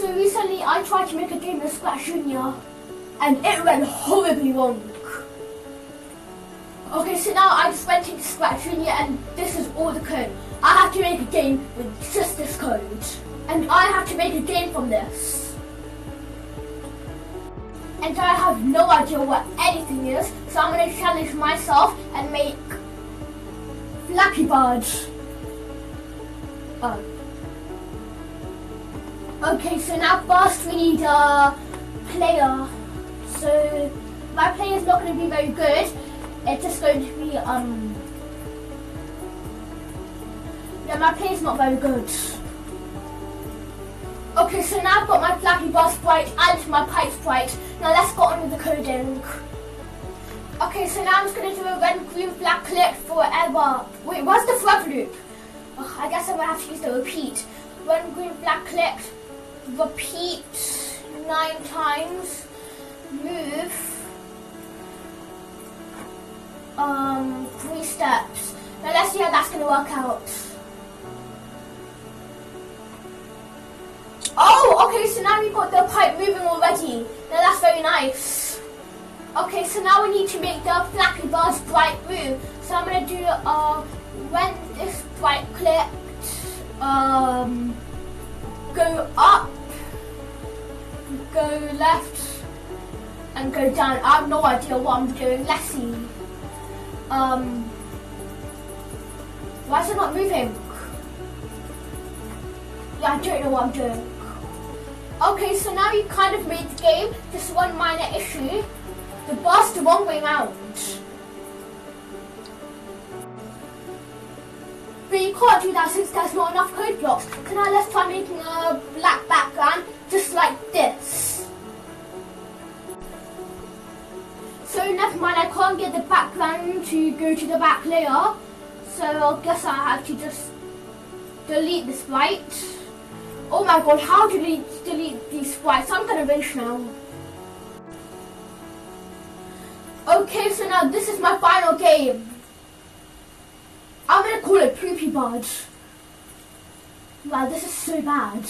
So recently I tried to make a game with Scratch Junior and it went horribly wrong. Okay, so now I just went into Scratch Junior and this is all the code. I have to make a game with just this code. And I have to make a game from this. And I have no idea what anything is, so I'm going to challenge myself and make Flappy Bird. Oh. Okay, so now first we need a player. So my player is not going to be very good. It's just going to be yeah, my player is not very good. Okay, so now I've got my Flappy Bird sprite and my pipe sprite. Now let's go on with the coding. Okay, so now I'm just going to do a red, green, black click forever. Wait, what's the forever loop? Oh, I guess I'm going to have to use the repeat. Red, green, black click, repeat 9 times, move 3 steps. Now let's see how that's going to work out. Oh, okay, so now we've got the pipe moving already. Now that's very nice. Okay, so now we need to make the Flappy Bird sprite move. So I'm going to do, when this sprite clicked, go up, go left, and go down. I have no idea what I'm doing. Let's see. Why is it not moving? Yeah, I don't know what I'm doing. Okay, so now you kind of made the game. Just one minor issue. The bar's the wrong way round. But you can't do that since there's not enough code blocks. So now let's try making a black background, just like this. So never mind, I can't get the background to go to the back layer. So I guess I have to just delete the sprite. Oh my god, how do we delete these sprites? I'm gonna rage now. Okay, so now this is my final game. I'm gonna call it Poopy Bird. Wow, this is so bad.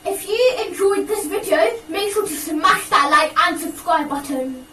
If you enjoyed this video, make sure to smash that like and subscribe button.